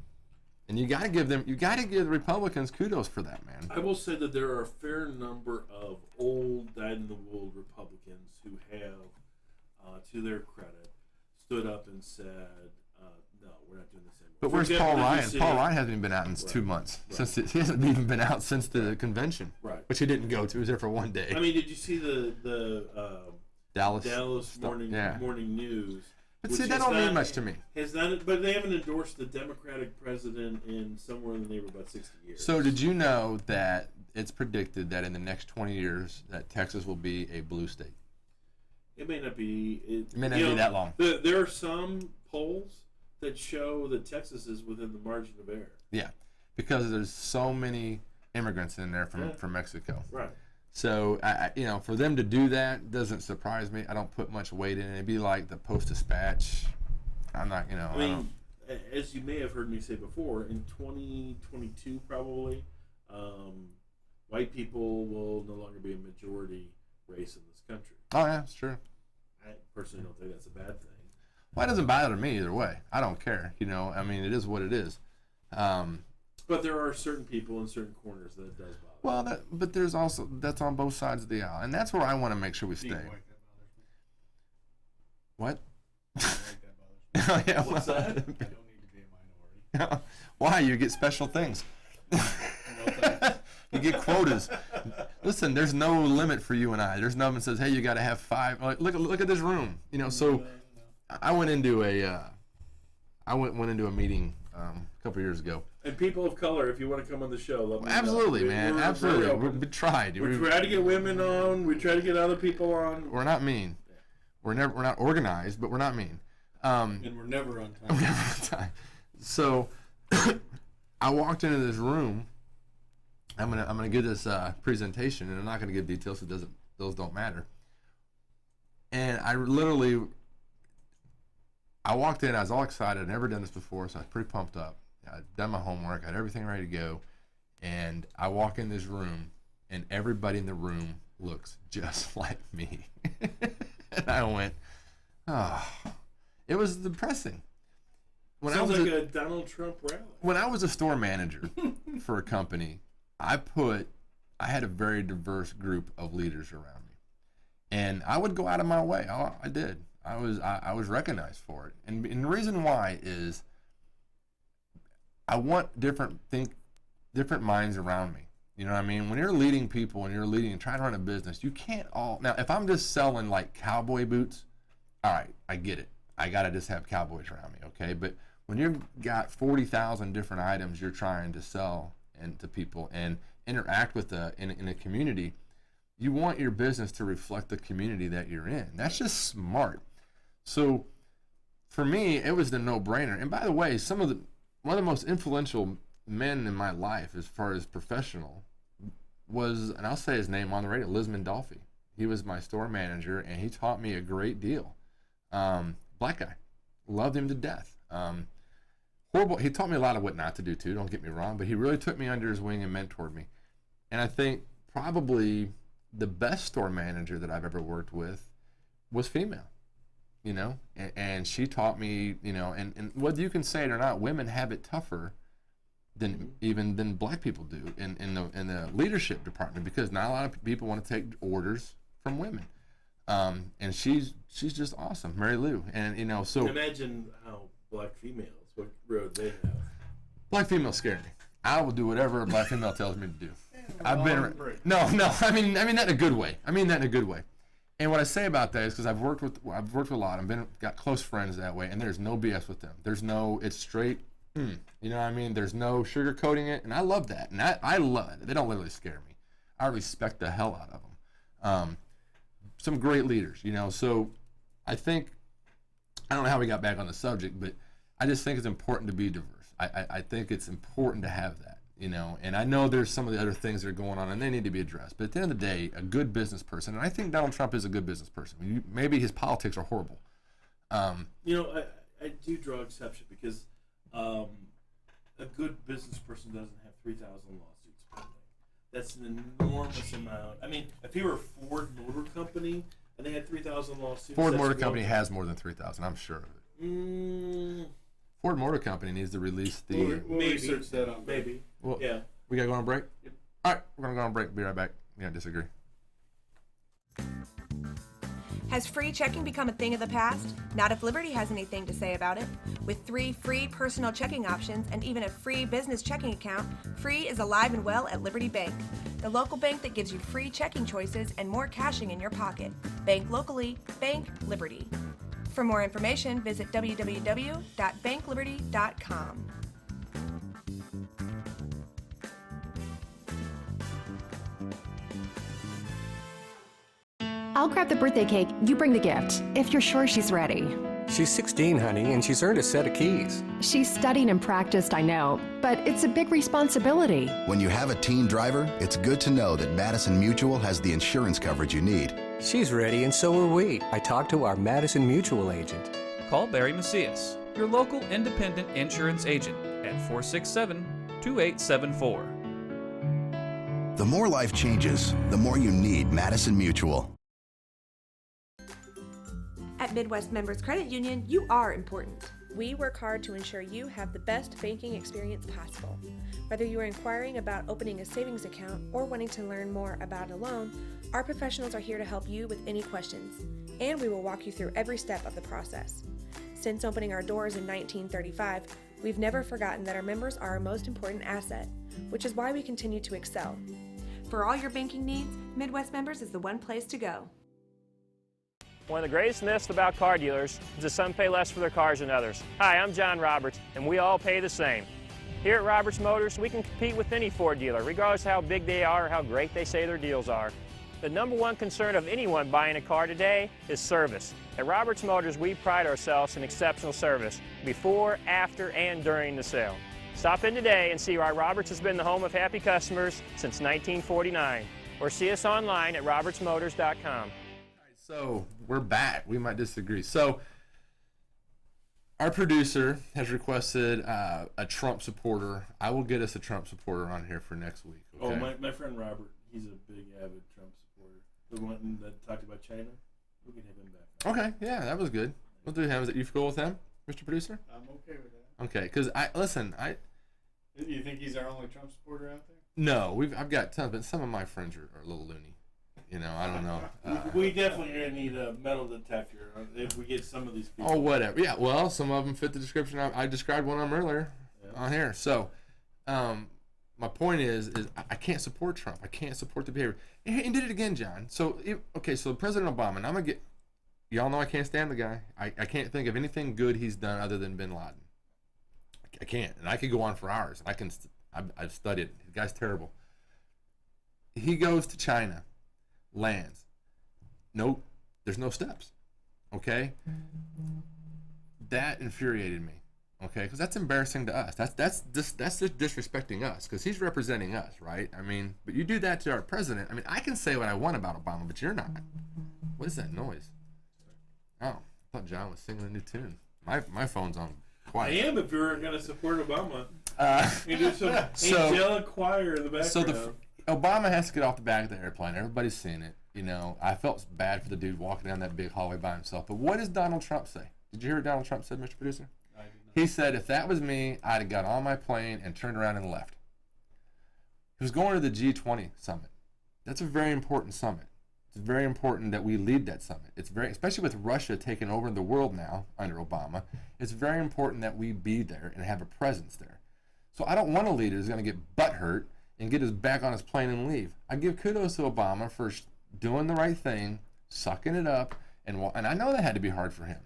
And you got to give the Republicans kudos for that, man. I will say that there are a fair number of old, dyed-in-the-wool Republicans who have, to their credit, stood up and said, no, we're not doing this anymore. But where's Paul Ryan? Paul Ryan hasn't even been out in 2 months. Right. He hasn't even been out since the convention, which he didn't go to. He was there for 1 day. I mean, did you see the Dallas morning news? But see, that don't mean much to me. But they haven't endorsed the Democratic president in somewhere in the neighborhood about 60 years. So did you know that it's predicted that in the next 20 years that Texas will be a blue state? It may not be. It may not be that long. There are some polls that show that Texas is within the margin of error. Yeah, because there's so many immigrants in there from Mexico. Right. So, for them to do that doesn't surprise me. I don't put much weight in it. It'd be like the Post-Dispatch. I'm not, I mean, as you may have heard me say before, in 2022 probably, white people will no longer be a majority race in this country. Oh, yeah, it's true. I personally don't think that's a bad thing. Well, it doesn't bother me either way. I don't care. I mean, it is what it is. But there are certain people in certain corners that it does bother. Well, but there's also, that's on both sides of the aisle. And that's where I want to make sure we stay. What? Oh, yeah, what's that? I don't need to be a minority. Why? You get special things. You get quotas. Listen, there's no limit for you and I. There's nothing that says, hey, you got to have 5. Like, look at this room. You know, so I went into a meeting a couple years ago. And people of color, if you want to come on the show, let me know. Absolutely, man. Absolutely. We tried. We try to get women on. We try to get other people on. We're not mean. We're not organized, but we're not mean. And we're never on time. We're never on time. So I walked into this room. I'm gonna give this presentation, and I'm not gonna give details. So those don't matter. And I walked in. I was all excited. I'd never done this before, so I was pretty pumped up. I'd done my homework. I had everything ready to go. And I walk in this room, and everybody in the room looks just like me. And I went, oh. It was depressing. Sounds like a Donald Trump rally. When I was a store manager for a company, I had a very diverse group of leaders around me, and I would go out of my way. I did. I was recognized for it, and the reason why is I want different minds around me. You know what I mean? When you're leading people and you're leading and trying to run a business, you can't now. If I'm just selling like cowboy boots, all right, I get it. I gotta just have cowboys around me, okay? But when you've got 40,000 different items you're trying to sell and to people and interact with in a community, you want your business to reflect the community that you're in. That's just smart. So for me, it was the no-brainer. And by the way, one of the most influential men in my life as far as professional was, and I'll say his name on the radio, Liz Dolphy. He was my store manager, and he taught me a great deal. Black guy, loved him to death. Horrible. He taught me a lot of what not to do too. Don't get me wrong, but he really took me under his wing and mentored me. And I think probably the best store manager that I've ever worked with was female. You know, and she taught me. You know, and whether you can say it or not, women have it tougher than black people do in the leadership department, because not a lot of people want to take orders from women. And she's just awesome, Mary Lou. And you know, so imagine how black females, what road they have. Black females scare me. I will do whatever a black female tells me to do. I've been no. I mean that in a good way. I mean that in a good way. And what I say about that is because I've worked with a lot. Got close friends that way, and there's no BS with them. It's straight. You know what I mean? There's no sugarcoating it, and I love that. And I love it. They don't literally scare me. I respect the hell out of them. Some great leaders, you know. So I think, I don't know how we got back on the subject, but I just think it's important to be diverse. I think it's important to have that, you know. And I know there's some of the other things that are going on, and they need to be addressed. But at the end of the day, a good business person, and I think Donald Trump is a good business person. Maybe his politics are horrible. You know, I do draw exception because a good business person doesn't have 3,000 lawsuits pending. That's an enormous amount. I mean, if he were Ford Motor Company and they had 3,000 lawsuits. Ford Motor Company has more than 3,000. I'm sure of it. Ford Motor Company needs to release the. We'll research that on maybe. Well, yeah. We got to go on a break? Yep. All right, we're going to go on a break. Be right back. Yeah, disagree. Has free checking become a thing of the past? Not if Liberty has anything to say about it. With 3 free personal checking options and even a free business checking account, free is alive and well at Liberty Bank, the local bank that gives you free checking choices and more cashing in your pocket. Bank locally, bank Liberty. For more information, visit www.bankliberty.com. I'll grab the birthday cake, you bring the gift, if you're sure she's ready. She's 16, honey, and she's earned a set of keys. She's studied and practiced, I know, but it's a big responsibility. When you have a teen driver, it's good to know that Madison Mutual has the insurance coverage you need. She's ready, and so are we. I talked to our Madison Mutual agent. Call Barry Macias, your local independent insurance agent, at 467-2874. The more life changes, the more you need Madison Mutual. At Midwest Members Credit Union, you are important. We work hard to ensure you have the best banking experience possible. Whether you are inquiring about opening a savings account or wanting to learn more about a loan, our professionals are here to help you with any questions, and we will walk you through every step of the process. Since opening our doors in 1935, We've never forgotten that our members are our most important asset, which is why we continue to excel. For all your banking needs, Midwest Members is the one place to go. One of the greatest myths about car dealers is that some pay less for their cars than others. Hi, I'm John Roberts, and we all pay the same. Here at Roberts Motors, we can compete with any Ford dealer, regardless of how big they are or how great they say their deals are. The number one concern of anyone buying a car today is service. At Roberts Motors, we pride ourselves in exceptional service before, after, and during the sale. Stop in today and see why Roberts has been the home of happy customers since 1949. Or see us online at RiverBender.com. So we're back. We might disagree. So our producer has requested a Trump supporter. I will get us a Trump supporter on here for next week. Okay? Oh, my friend Robert, he's a big avid Trump supporter. The one that talked about China, we can have him back. Okay, yeah, that was good. We'll do him. Is it you cool with him, Mr. Producer? I'm okay with that. Okay, because You think he's our only Trump supporter out there? No, I've got tons, but some of my friends are a little loony. You know, I don't know. We definitely are going to need a metal detector if we get some of these people. Oh, whatever. Yeah, well, some of them fit the description. I described one of them earlier on here. So, my point is I can't support Trump. I can't support the behavior. And he did it again, John. So, so President Obama, and I'm going to get, y'all know I can't stand the guy. I can't think of anything good he's done other than bin Laden. I can't. And I could go on for hours. I've studied it. The guy's terrible. He goes to China. Lands. Nope, there's no steps. Okay? That infuriated me. Okay? Because that's embarrassing to us. That's just disrespecting us because he's representing us, right? I mean, but you do that to our president. I mean, I can say what I want about Obama, but you're not. What is that noise? Oh, I thought John was singing a new tune. My phone's on quiet. I am if you're going to support Obama. You do some angelic choir in the background. So Obama has to get off the back of the airplane. Everybody's seen it. You know, I felt bad for the dude walking down that big hallway by himself. But what does Donald Trump say? Did you hear what Donald Trump said, Mr. Producer? I did not. He said, if that was me, I'd have got on my plane and turned around and left. He was going to the G20 summit. That's a very important summit. It's very important that we lead that summit. It's very, especially with Russia taking over the world now under Obama, it's very important that we be there and have a presence there. So I don't want a leader who's going to get butthurt and get his back on his plane and leave. I give kudos to Obama for doing the right thing, sucking it up, and I know that had to be hard for him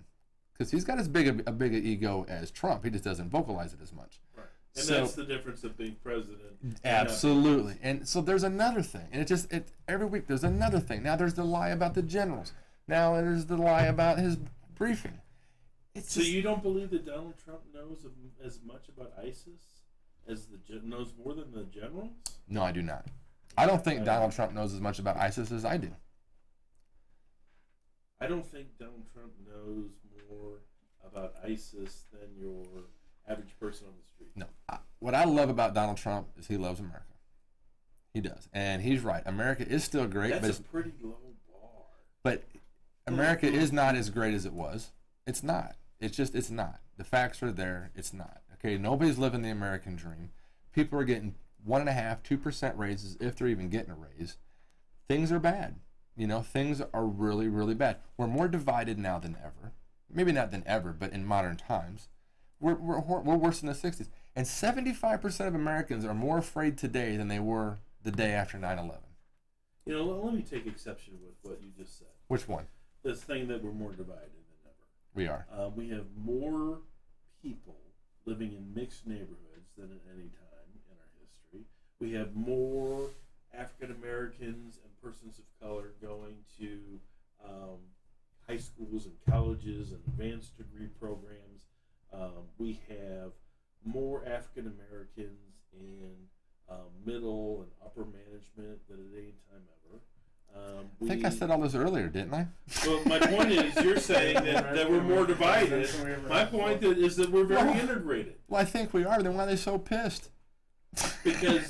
because he's got as big a ego as Trump. He just doesn't vocalize it as much. Right. And that's the difference of being president. Absolutely. And so there's another thing, and every week there's another thing. Now there's the lie about the generals. Now there's the lie about his briefing. So you don't believe that Donald Trump knows as much about ISIS as knows more than the generals? No, I do not. I don't think Donald Trump knows as much about ISIS as I do. I don't think Donald Trump knows more about ISIS than your average person on the street. No. What I love about Donald Trump is he loves America. He does. And he's right. America is still great. That's a pretty low bar. But America is not as great as it was. It's not. It's not. The facts are there. It's not. Okay, nobody's living the American dream. People are getting 1.5%, 2% raises if they're even getting a raise. Things are bad. You know, things are really, really bad. We're more divided now than ever. Maybe not than ever, but in modern times. We're worse than the 60s. And 75% of Americans are more afraid today than they were the day after 9/11. You know, let me take exception with what you just said. Which one? This thing that we're more divided than ever. We are. We have more people living in mixed neighborhoods than at any time in our history. We have more African Americans and persons of color going to high schools and colleges and advanced degree programs. We have more African Americans in middle and upper management than at any time ever. I think I said all this earlier, didn't I? Well, my point is, you're saying that we're more divided. My point is that we're very integrated. Well, I think we are. Then why are they so pissed? Because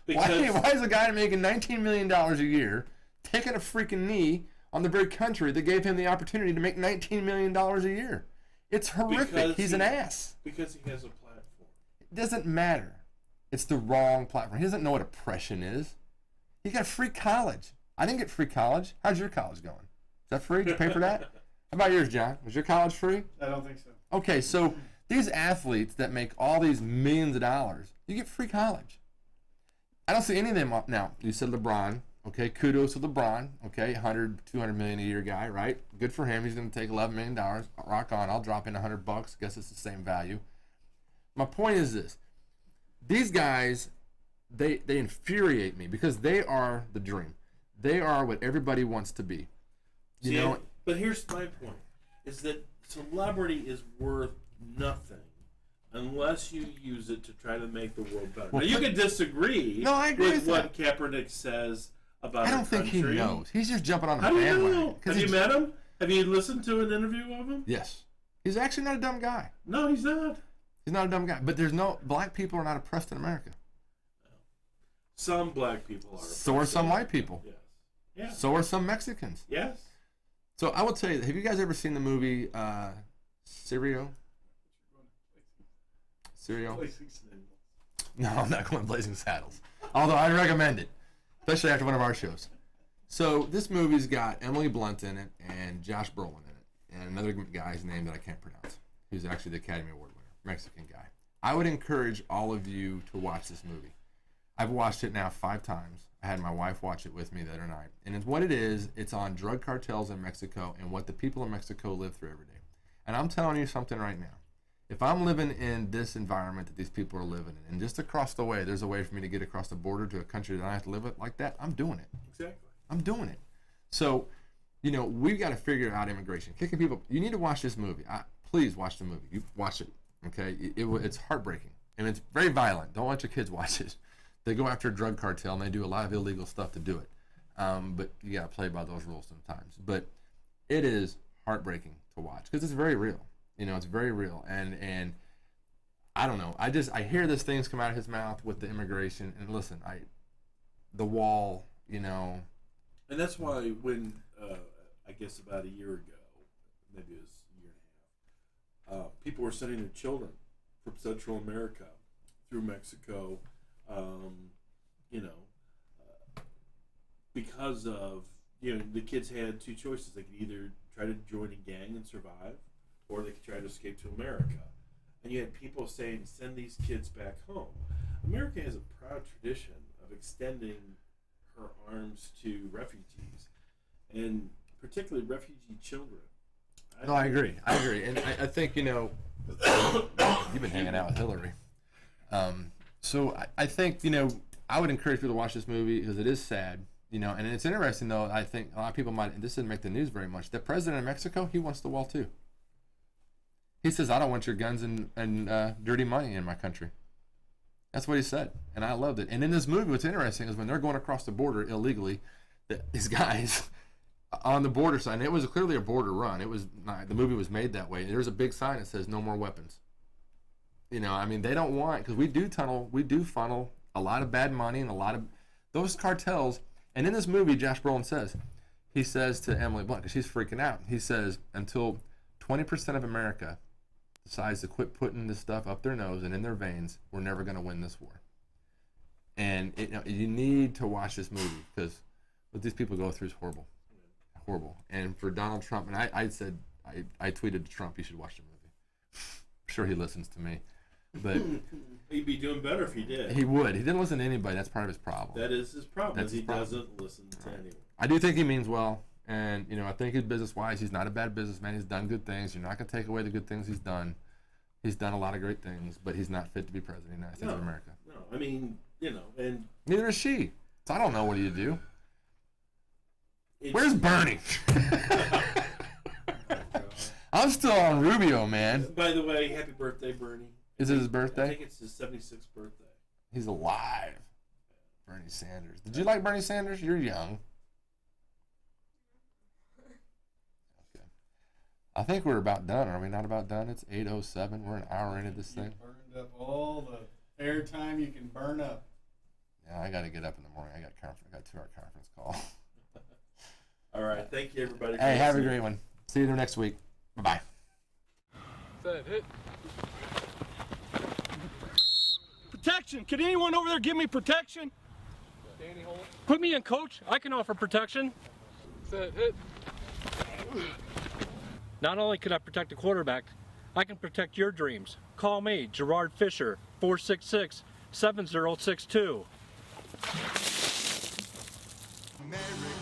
why is a guy making $19 million a year taking a freaking knee on the very country that gave him the opportunity to make $19 million a year? It's horrific. He's an ass. Because he has a platform. It doesn't matter. It's the wrong platform. He doesn't know what oppression is. He got free college. I didn't get free college. How's your college going? Is that free? Did you pay for that? How about yours, John? Was your college free? I don't think so. Okay, so These athletes that make all these millions of dollars, you get free college. I don't see any of them up now. You said LeBron. Okay, kudos to LeBron. Okay, 100, 200 million a year guy, right? Good for him. He's going to take $11 million. Rock on. I'll drop in $100. Guess it's the same value. My point is this. These guys, they infuriate me because they are the dream. They are what everybody wants to be. You know? But here's my point, is that celebrity is worth nothing unless you use it to try to make the world better. Well, now, you can disagree I agree with with what Kaepernick says about I don't our think he country. knows. He's just jumping on the How do you bandwagon. know? Have you met him? Have you listened to an interview of him? Yes. He's actually not a dumb guy. No, he's not. He's not a dumb guy. But black people are not oppressed in America. Some black people are. So are some white people. Yes. Yeah. So are some Mexicans. Yes. So I will tell you, have you guys ever seen the movie Sirio? No, I'm not going Blazing Saddles. Although I recommend it, especially after one of our shows. So this movie's got Emily Blunt in it and Josh Brolin in it, and another guy's name that I can't pronounce, who's actually the Academy Award winner, Mexican guy. I would encourage all of you to watch this movie. I've watched it now 5 times. I had my wife watch it with me the other night. And it's what it is, it's on drug cartels in Mexico and what the people in Mexico live through every day. And I'm telling you something right now. If I'm living in this environment that these people are living in, and just across the way, there's a way for me to get across the border to a country that I have to live with like that, I'm doing it. Exactly. I'm doing it. So, you know, we've got to figure out immigration. Kicking people, you need to watch this movie. Please watch the movie. You watch it, okay? It's heartbreaking, and it's very violent. Don't let your kids watch it. They go after a drug cartel, and they do a lot of illegal stuff to do it. But you got to play by those rules sometimes. But it is heartbreaking to watch because it's very real. You know, it's very real. And I don't know. I hear these things come out of his mouth with the immigration. And listen, the wall, you know. And that's why when, I guess about a year ago, maybe it was a year and a half, people were sending their children from Central America through Mexico, because of, the kids had 2 choices. They could either try to join a gang and survive, or they could try to escape to America. And you had people saying, send these kids back home. America has a proud tradition of extending her arms to refugees, and particularly refugee children. I agree. And I think, you've been hanging out with Hillary. So I think, I would encourage people to watch this movie because it is sad, and it's interesting, though. I think a lot of people this didn't make the news very much. The president of Mexico, he wants the wall too. He says, I don't want your guns and dirty money in my country. That's what he said, and I loved it. And in this movie, what's interesting is when they're going across the border illegally, these guys on the border side, and it was clearly a border run. It was not, the movie was made that way. There's a big sign that says "No more weapons." They don't want, because we do funnel a lot of bad money and a lot of those cartels. And in this movie, Josh Brolin says to Emily Blunt, because she's freaking out. He says, until 20% of America decides to quit putting this stuff up their nose and in their veins, we're never going to win this war. And you need to watch this movie because what these people go through is horrible. Horrible. And for Donald Trump, and I tweeted to Trump, he should watch the movie. I'm sure he listens to me. But he'd be doing better if he did. He would. He didn't listen to anybody. That's part of his problem. That is his problem. He doesn't listen to anyone. I do think he means well. And, I think he's business-wise. He's not a bad businessman. He's done good things. You're not going to take away the good things he's done. He's done a lot of great things, but he's not fit to be president of the United States of America. No, and... Neither is she. So I don't know what do you do. Where's Bernie? I'm still on Rubio, man. By the way, happy birthday, Bernie. Is it his birthday? I think it's his 76th birthday. He's alive. Bernie Sanders. Did you like Bernie Sanders? You're young. I think we're about done. Are we not about done? It's 8:07. We're an hour into this thing. Burned up all the airtime you can burn up. Yeah, I got to get up in the morning. I got a 2-hour conference call. All right. Thank you, everybody. Hey, have a great one. See you there next week. Bye-bye. Set, hit. Protection. Can anyone over there give me protection? Danny, hold. Put me in, coach. I can offer protection. Set, hit. Not only could I protect the quarterback, I can protect your dreams. Call me, Gerard Fisher, 466-7062. America.